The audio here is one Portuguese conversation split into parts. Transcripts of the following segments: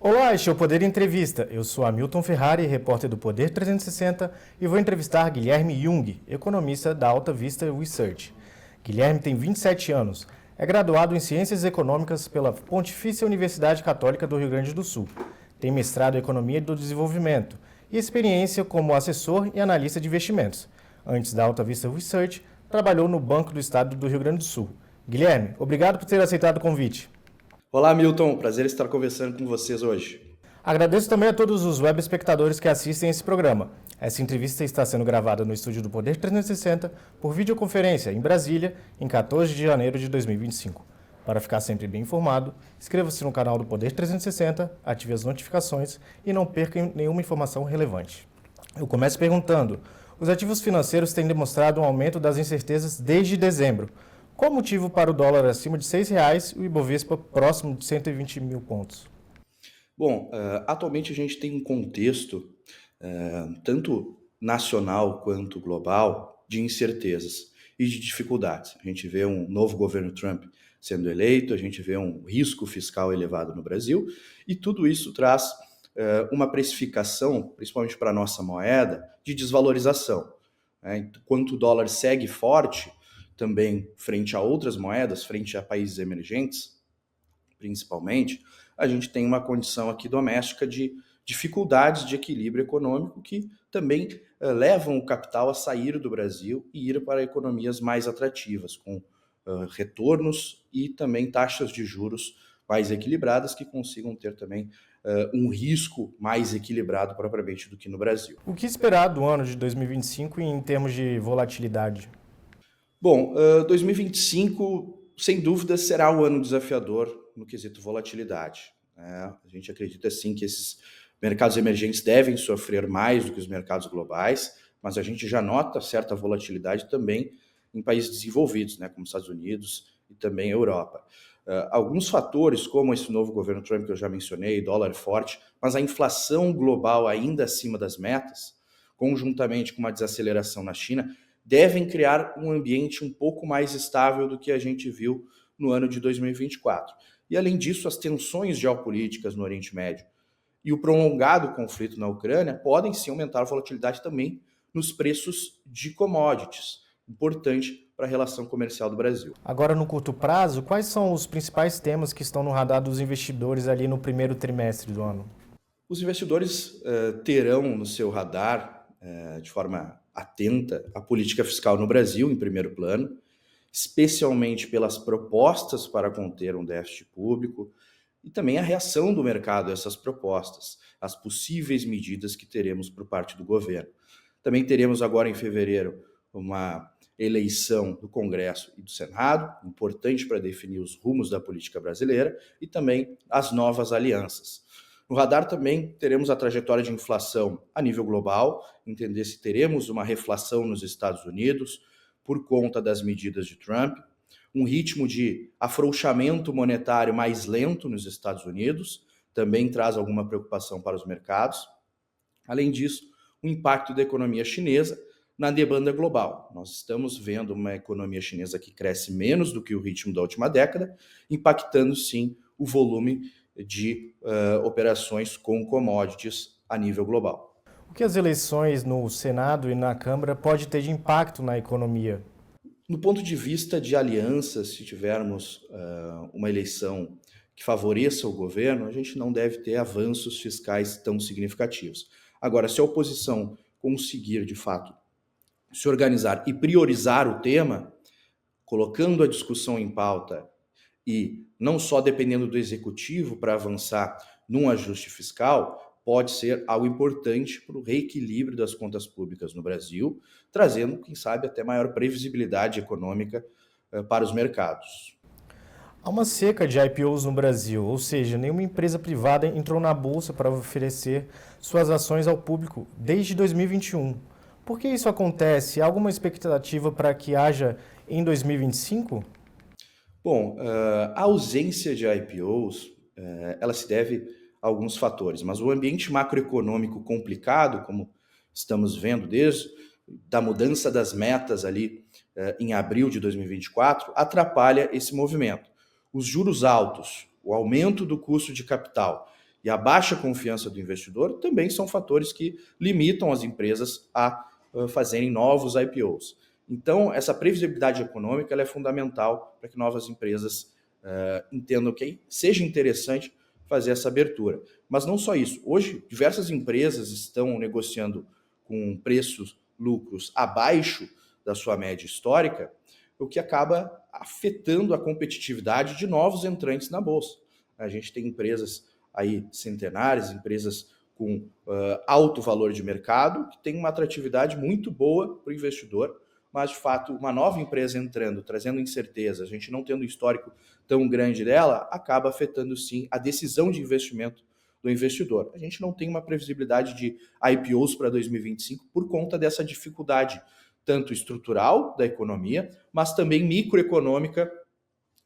Olá, este é o Poder Entrevista. Eu sou Hamilton Ferrari, repórter do Poder 360, e vou entrevistar Guilherme Jung, economista da Alta Vista Research. Guilherme tem 27 anos, é graduado em Ciências Econômicas pela Pontifícia Universidade Católica do Rio Grande do Sul. Tem mestrado em Economia do Desenvolvimento e experiência como assessor e analista de investimentos. Antes da Alta Vista Research, trabalhou no Banco do Estado do Rio Grande do Sul. Guilherme, obrigado por ter aceitado o convite. Olá, Milton. Prazer estar conversando com vocês hoje. Agradeço também a todos os web espectadores que assistem esse programa. Essa entrevista está sendo gravada no estúdio do Poder 360 por videoconferência em Brasília, em 14 de janeiro de 2025. Para ficar sempre bem informado, inscreva-se no canal do Poder 360, ative as notificações e não perca nenhuma informação relevante. Eu começo perguntando: os ativos financeiros têm demonstrado um aumento das incertezas desde dezembro. Qual o motivo para o dólar acima de R$ 6 e o Ibovespa próximo de 120 mil pontos? Bom, atualmente a gente tem um contexto, tanto nacional quanto global, de incertezas e de dificuldades. A gente vê um novo governo Trump sendo eleito, a gente vê um risco fiscal elevado no Brasil, e tudo isso traz uma precificação, principalmente para a nossa moeda, de desvalorização. Enquanto o dólar segue forte, também frente a outras moedas, frente a países emergentes, principalmente, a gente tem uma condição aqui doméstica de dificuldades de equilíbrio econômico que também levam o capital a sair do Brasil e ir para economias mais atrativas, com retornos e também taxas de juros mais equilibradas que consigam ter também um risco mais equilibrado propriamente do que no Brasil. O que esperar do ano de 2025 em termos de volatilidade? Bom, 2025, sem dúvida, será um ano desafiador no quesito volatilidade. A gente acredita, sim, que esses mercados emergentes devem sofrer mais do que os mercados globais, mas a gente já nota certa volatilidade também em países desenvolvidos, como Estados Unidos e também Europa. Alguns fatores, como esse novo governo Trump que eu já mencionei, dólar forte, mas a inflação global ainda acima das metas, conjuntamente com uma desaceleração na China, devem criar um ambiente um pouco mais estável do que a gente viu no ano de 2024. E, além disso, as tensões geopolíticas no Oriente Médio e o prolongado conflito na Ucrânia podem sim aumentar a volatilidade também nos preços de commodities, importante para a relação comercial do Brasil. Agora, no curto prazo, quais são os principais temas que estão no radar dos investidores ali no primeiro trimestre do ano? Os investidores terão no seu radar, de forma atenta, a política fiscal no Brasil, em primeiro plano, especialmente pelas propostas para conter um déficit público e também a reação do mercado a essas propostas, as possíveis medidas que teremos por parte do governo. Também teremos agora em fevereiro uma eleição do Congresso e do Senado, importante para definir os rumos da política brasileira, e também as novas alianças. No radar também teremos a trajetória de inflação a nível global, entender se teremos uma reflação nos Estados Unidos por conta das medidas de Trump, um ritmo de afrouxamento monetário mais lento nos Estados Unidos, também traz alguma preocupação para os mercados. Além disso, o impacto da economia chinesa na demanda global. Nós estamos vendo uma economia chinesa que cresce menos do que o ritmo da última década, impactando sim o volume de operações com commodities a nível global. O que as eleições no Senado e na Câmara pode ter de impacto na economia? No ponto de vista de alianças, se tivermos uma eleição que favoreça o governo, a gente não deve ter avanços fiscais tão significativos. Agora, se a oposição conseguir, de fato, se organizar e priorizar o tema, colocando a discussão em pauta e não só dependendo do executivo para avançar num ajuste fiscal, pode ser algo importante para o reequilíbrio das contas públicas no Brasil, trazendo, quem sabe, até maior previsibilidade econômica para os mercados. Há uma seca de IPOs no Brasil, ou seja, nenhuma empresa privada entrou na bolsa para oferecer suas ações ao público desde 2021. Por que isso acontece? Há alguma expectativa para que haja em 2025? Bom, a ausência de IPOs, ela se deve a alguns fatores, mas o ambiente macroeconômico complicado, como estamos vendo desde da mudança das metas ali em abril de 2024, atrapalha esse movimento. Os juros altos, o aumento do custo de capital e a baixa confiança do investidor também são fatores que limitam as empresas a fazerem novos IPOs. Então, essa previsibilidade econômica ela é fundamental para que novas empresas entendam que seja interessante fazer essa abertura. Mas não só isso. Hoje, diversas empresas estão negociando com preços, lucros abaixo da sua média histórica, o que acaba afetando a competitividade de novos entrantes na Bolsa. A gente tem empresas aí centenárias, empresas com alto valor de mercado, que tem uma atratividade muito boa para o investidor, mas de fato uma nova empresa entrando, trazendo incerteza, a gente não tendo um histórico tão grande dela, acaba afetando sim a decisão de investimento do investidor. A gente não tem uma previsibilidade de IPOs para 2025 por conta dessa dificuldade, tanto estrutural da economia, mas também microeconômica,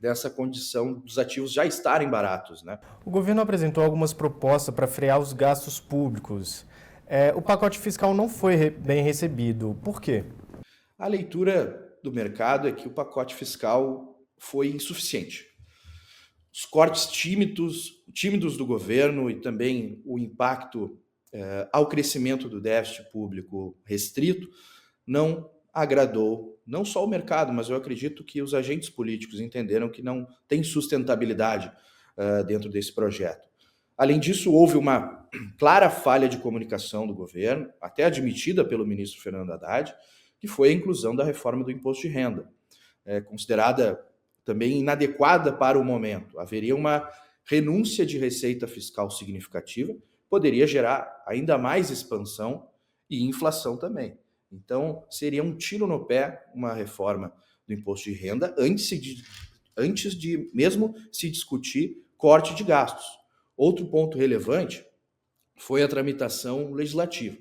dessa condição dos ativos já estarem baratos, né? O governo apresentou algumas propostas para frear os gastos públicos. O pacote fiscal não foi bem recebido. Por quê? A leitura do mercado é que o pacote fiscal foi insuficiente. Os cortes tímidos do governo e também o impacto ao crescimento do déficit público restrito não agradou não só o mercado, mas eu acredito que os agentes políticos entenderam que não tem sustentabilidade dentro desse projeto. Além disso, houve uma clara falha de comunicação do governo, até admitida pelo ministro Fernando Haddad, que foi a inclusão da reforma do imposto de renda, considerada também inadequada para o momento. Haveria uma renúncia de receita fiscal significativa, poderia gerar ainda mais expansão e inflação também. Então, seria um tiro no pé uma reforma do imposto de renda antes de mesmo se discutir corte de gastos. Outro ponto relevante foi a tramitação legislativa.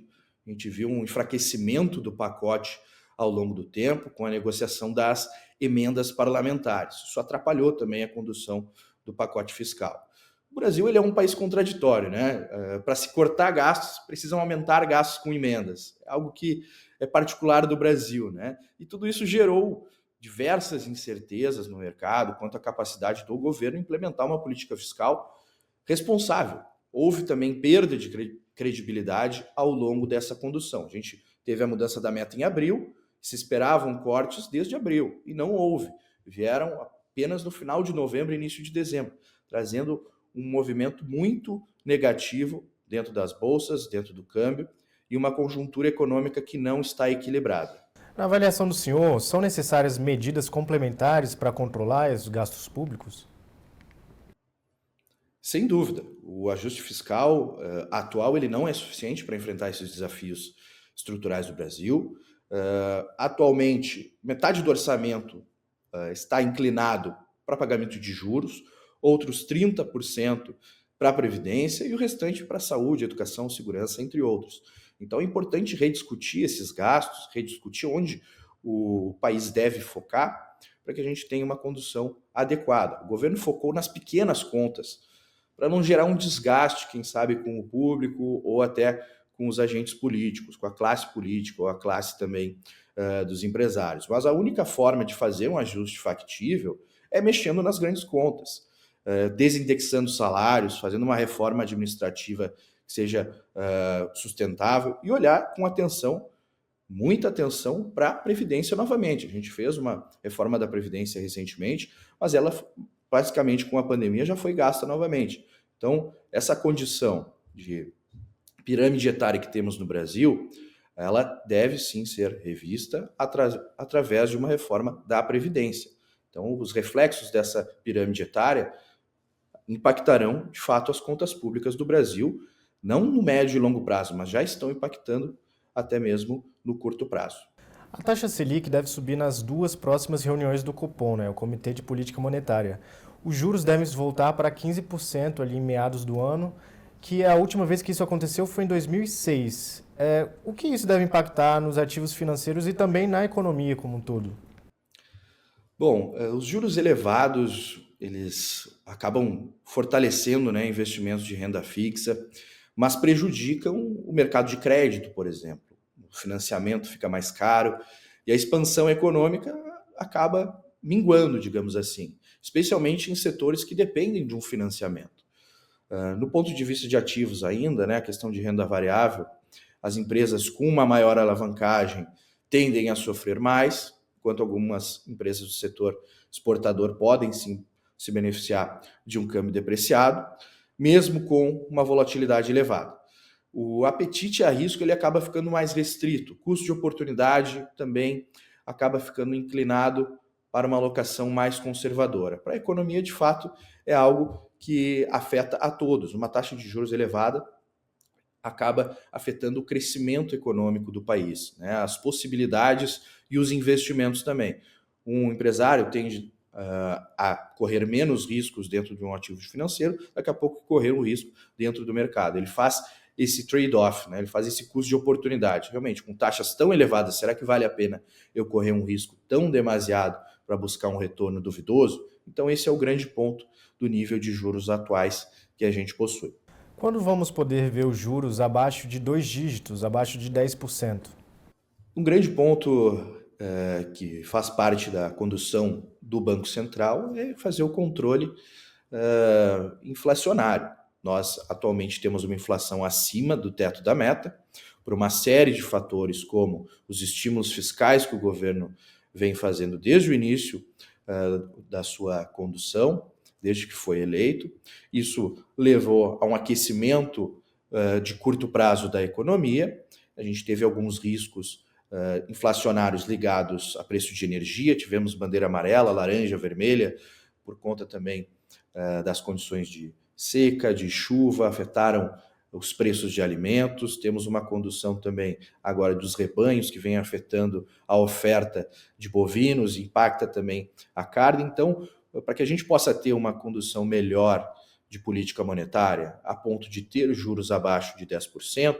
A gente viu um enfraquecimento do pacote ao longo do tempo, com a negociação das emendas parlamentares. Isso atrapalhou também a condução do pacote fiscal. O Brasil ele é um país contraditório, né? Para se cortar gastos, precisam aumentar gastos com emendas. É algo que é particular do Brasil, né? E tudo isso gerou diversas incertezas no mercado quanto à capacidade do governo implementar uma política fiscal responsável. Houve também perda de credibilidade ao longo dessa condução. A gente teve a mudança da meta em abril, se esperavam cortes desde abril, e não houve. Vieram apenas no final de novembro e início de dezembro, trazendo um movimento muito negativo dentro das bolsas, dentro do câmbio, e uma conjuntura econômica que não está equilibrada. Na avaliação do senhor, são necessárias medidas complementares para controlar os gastos públicos? Sem dúvida, o ajuste fiscal atual ele não é suficiente para enfrentar esses desafios estruturais do Brasil. Atualmente, metade do orçamento está inclinado para pagamento de juros, outros 30% para a Previdência e o restante para a saúde, educação, segurança, entre outros. Então é importante rediscutir esses gastos, rediscutir onde o país deve focar para que a gente tenha uma condução adequada. O governo focou nas pequenas contas para não gerar um desgaste, quem sabe, com o público ou até com os agentes políticos, com a classe política ou a classe também dos empresários. Mas a única forma de fazer um ajuste factível é mexendo nas grandes contas, desindexando salários, fazendo uma reforma administrativa que seja sustentável e olhar com atenção, muita atenção para a Previdência novamente. A gente fez uma reforma da Previdência recentemente, mas ela basicamente com a pandemia já foi gasta novamente. Então, essa condição de pirâmide etária que temos no Brasil, ela deve sim ser revista através de uma reforma da Previdência. Então, os reflexos dessa pirâmide etária impactarão, de fato, as contas públicas do Brasil, não no médio e longo prazo, mas já estão impactando até mesmo no curto prazo. A taxa Selic deve subir nas duas próximas reuniões do Copom, o Comitê de Política Monetária. Os juros devem voltar para 15% ali em meados do ano, que a última vez que isso aconteceu foi em 2006. O que isso deve impactar nos ativos financeiros e também na economia como um todo? Bom, os juros elevados, eles acabam fortalecendo, investimentos de renda fixa, mas prejudicam o mercado de crédito, por exemplo. O financiamento fica mais caro e a expansão econômica acaba minguando, digamos assim, especialmente em setores que dependem de um financiamento. No ponto de vista de ativos ainda, né, a questão de renda variável, as empresas com uma maior alavancagem tendem a sofrer mais, enquanto algumas empresas do setor exportador podem sim se beneficiar de um câmbio depreciado, mesmo com uma volatilidade elevada. O apetite a risco ele acaba ficando mais restrito, o custo de oportunidade também acaba ficando inclinado para uma alocação mais conservadora. Para a economia, de fato, é algo que afeta a todos. Uma taxa de juros elevada acaba afetando o crescimento econômico do país, né? As possibilidades e os investimentos também. Um empresário tende a correr menos riscos dentro de um ativo financeiro, daqui a pouco correr um risco dentro do mercado. Ele faz esse trade-off, né? Ele faz esse custo de oportunidade. Realmente, com taxas tão elevadas, será que vale a pena eu correr um risco tão demasiado para buscar um retorno duvidoso? Então, esse é o grande ponto do nível de juros atuais que a gente possui. Quando vamos poder ver os juros abaixo de 2 dígitos, abaixo de 10%? Um grande ponto que faz parte da condução do Banco Central é fazer o controle inflacionário. Nós atualmente temos uma inflação acima do teto da meta, por uma série de fatores, como os estímulos fiscais que o governo vem fazendo desde o início da sua condução, desde que foi eleito. Isso levou a um aquecimento de curto prazo da economia. A gente teve alguns riscos inflacionários ligados a preço de energia, tivemos bandeira amarela, laranja, vermelha, por conta também das condições de seca, de chuva, afetaram os preços de alimentos. Temos uma condução também agora dos rebanhos, que vem afetando a oferta de bovinos, impacta também a carne. Então, para que a gente possa ter uma condução melhor de política monetária, a ponto de ter juros abaixo de 10%,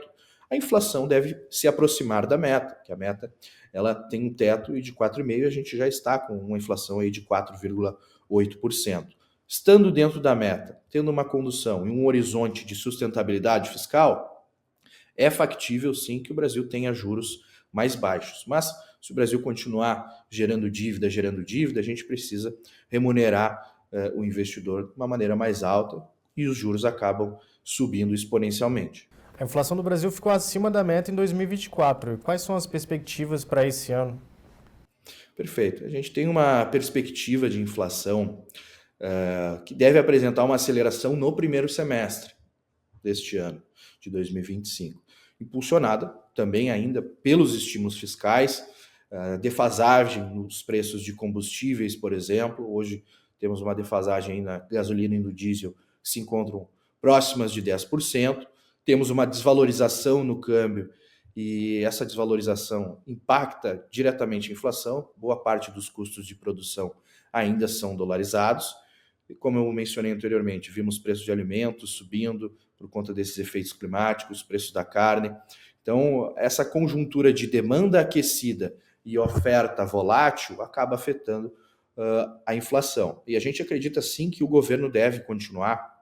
a inflação deve se aproximar da meta, que a meta ela tem um teto e de 4,5%, a gente já está com uma inflação aí de 4,8%. Estando dentro da meta, tendo uma condução e um horizonte de sustentabilidade fiscal, é factível sim que o Brasil tenha juros mais baixos. Mas se o Brasil continuar gerando dívida, a gente precisa remunerar o investidor de uma maneira mais alta e os juros acabam subindo exponencialmente. A inflação do Brasil ficou acima da meta em 2024. Quais são as perspectivas para esse ano? Perfeito. A gente tem uma perspectiva de inflação que deve apresentar uma aceleração no primeiro semestre deste ano, de 2025, impulsionada também ainda pelos estímulos fiscais, defasagem nos preços de combustíveis, por exemplo. Hoje temos uma defasagem aí na gasolina e no diesel que se encontram próximas de 10%. Temos uma desvalorização no câmbio e essa desvalorização impacta diretamente a inflação. Boa parte dos custos de produção ainda são dolarizados. E como eu mencionei anteriormente, vimos preços de alimentos subindo por conta desses efeitos climáticos, preços da carne. Então, essa conjuntura de demanda aquecida e oferta volátil acaba afetando a inflação. E a gente acredita sim que o governo deve continuar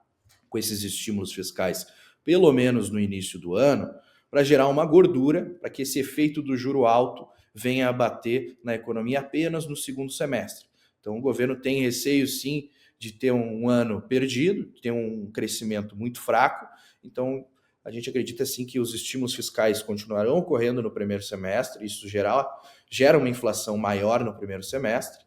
com esses estímulos fiscais, pelo menos no início do ano, para gerar uma gordura, para que esse efeito do juro alto venha a bater na economia apenas no segundo semestre. Então, o governo tem receio, sim, de ter um ano perdido, ter um crescimento muito fraco. Então, a gente acredita, sim, que os estímulos fiscais continuarão ocorrendo no primeiro semestre. Isso gera uma inflação maior no primeiro semestre,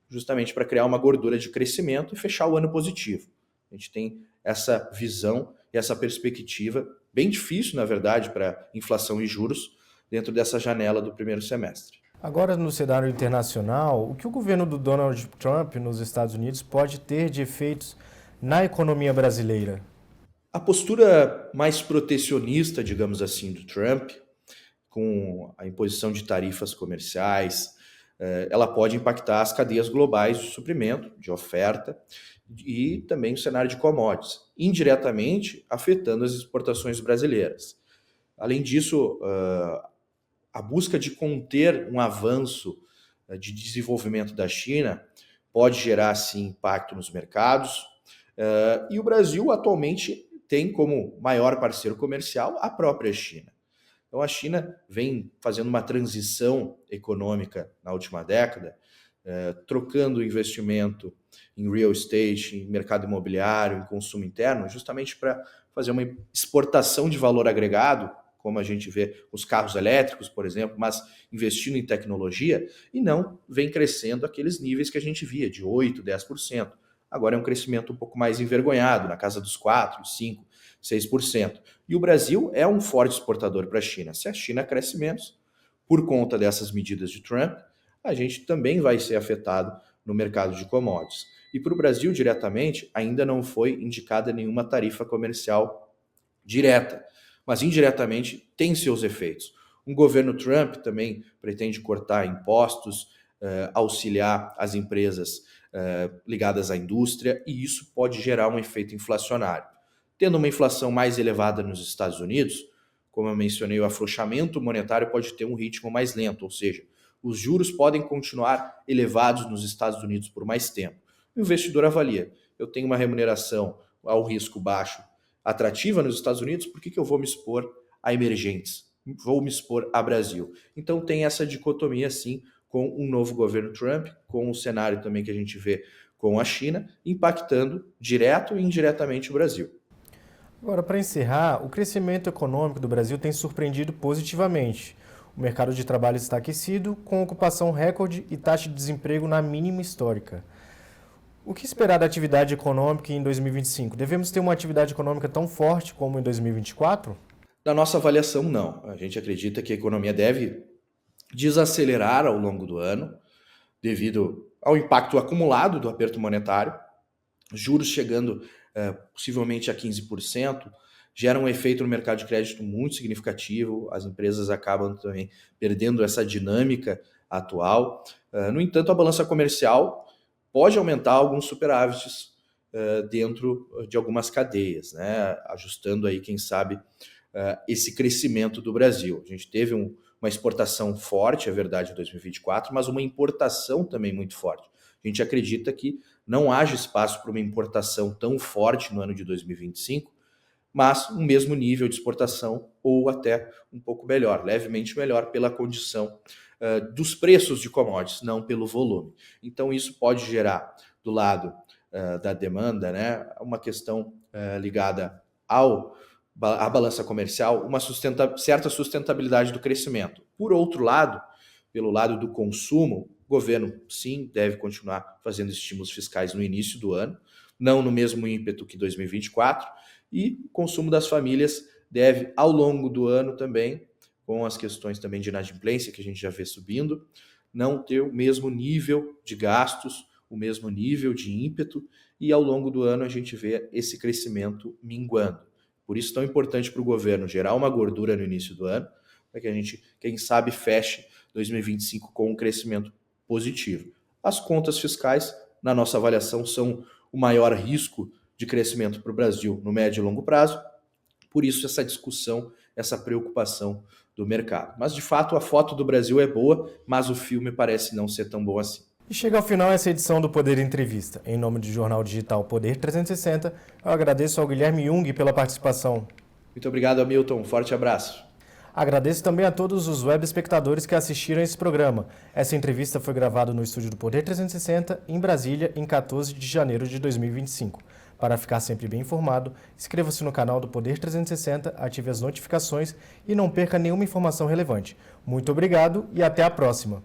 justamente para criar uma gordura de crescimento e fechar o ano positivo. A gente tem essa visão e essa perspectiva, bem difícil, na verdade, para inflação e juros, dentro dessa janela do primeiro semestre. Agora, no cenário internacional, o que o governo do Donald Trump nos Estados Unidos pode ter de efeitos na economia brasileira? A postura mais protecionista, digamos assim, do Trump, com a imposição de tarifas comerciais, ela pode impactar as cadeias globais de suprimento, de oferta, e também o cenário de commodities, indiretamente afetando as exportações brasileiras. Além disso, a busca de conter um avanço de desenvolvimento da China pode gerar, sim, impacto nos mercados. E o Brasil atualmente tem como maior parceiro comercial a própria China. Então a China vem fazendo uma transição econômica na última década, trocando investimento em real estate, em mercado imobiliário, em consumo interno, justamente para fazer uma exportação de valor agregado, como a gente vê os carros elétricos, por exemplo, mas investindo em tecnologia, e não vem crescendo aqueles níveis que a gente via, de 8%, 10%. Agora é um crescimento um pouco mais envergonhado, na casa dos 4%, 5%, 6%. E o Brasil é um forte exportador para a China. Se a China cresce menos, por conta dessas medidas de Trump, a gente também vai ser afetado no mercado de commodities. E para o Brasil, diretamente, ainda não foi indicada nenhuma tarifa comercial direta, mas indiretamente tem seus efeitos. Um governo Trump também pretende cortar impostos, auxiliar as empresas ligadas à indústria, e isso pode gerar um efeito inflacionário. Tendo uma inflação mais elevada nos Estados Unidos, como eu mencionei, o afrouxamento monetário pode ter um ritmo mais lento, ou seja, os juros podem continuar elevados nos Estados Unidos por mais tempo. O investidor avalia, eu tenho uma remuneração ao risco baixo atrativa nos Estados Unidos, por que eu vou me expor a emergentes? Vou me expor a Brasil. Então tem essa dicotomia, sim, com um novo governo Trump, com o cenário também que a gente vê com a China, impactando direto e indiretamente o Brasil. Agora, para encerrar, o crescimento econômico do Brasil tem surpreendido positivamente. O mercado de trabalho está aquecido, com ocupação recorde e taxa de desemprego na mínima histórica. O que esperar da atividade econômica em 2025? Devemos ter uma atividade econômica tão forte como em 2024? Na nossa avaliação, não. A gente acredita que a economia deve desacelerar ao longo do ano, devido ao impacto acumulado do aperto monetário, juros chegando possivelmente a 15%, gera um efeito no mercado de crédito muito significativo, as empresas acabam também perdendo essa dinâmica atual. No entanto, a balança comercial pode aumentar alguns superávites dentro de algumas cadeias, né? Ajustando aí, quem sabe, esse crescimento do Brasil. A gente teve uma exportação forte, é verdade, em 2024, mas uma importação também muito forte. A gente acredita que não haja espaço para uma importação tão forte no ano de 2025, mas um mesmo nível de exportação ou até um pouco melhor, levemente melhor pela condição dos preços de commodities, não pelo volume. Então isso pode gerar, do lado da demanda, né, uma questão ligada à balança comercial, uma certa sustentabilidade do crescimento. Por outro lado, pelo lado do consumo, o governo, sim, deve continuar fazendo estímulos fiscais no início do ano, não no mesmo ímpeto que 2024, e o consumo das famílias deve, ao longo do ano também, com as questões também de inadimplência, que a gente já vê subindo, não ter o mesmo nível de gastos, o mesmo nível de ímpeto, e ao longo do ano a gente vê esse crescimento minguando. Por isso, tão importante para o governo gerar uma gordura no início do ano, para que a gente, quem sabe, feche 2025 com um crescimento positivo. As contas fiscais, na nossa avaliação, são o maior risco de crescimento para o Brasil no médio e longo prazo, por isso essa discussão, essa preocupação do mercado. Mas, de fato, a foto do Brasil é boa, mas o filme parece não ser tão bom assim. E chega ao final essa edição do Poder Entrevista. Em nome do jornal digital Poder 360, eu agradeço ao Guilherme Jung pela participação. Muito obrigado, Hamilton. Um forte abraço. Agradeço também a todos os web espectadores que assistiram a esse programa. Essa entrevista foi gravada no estúdio do Poder 360, em Brasília, em 14 de janeiro de 2025. Para ficar sempre bem informado, inscreva-se no canal do Poder 360, ative as notificações e não perca nenhuma informação relevante. Muito obrigado e até a próxima!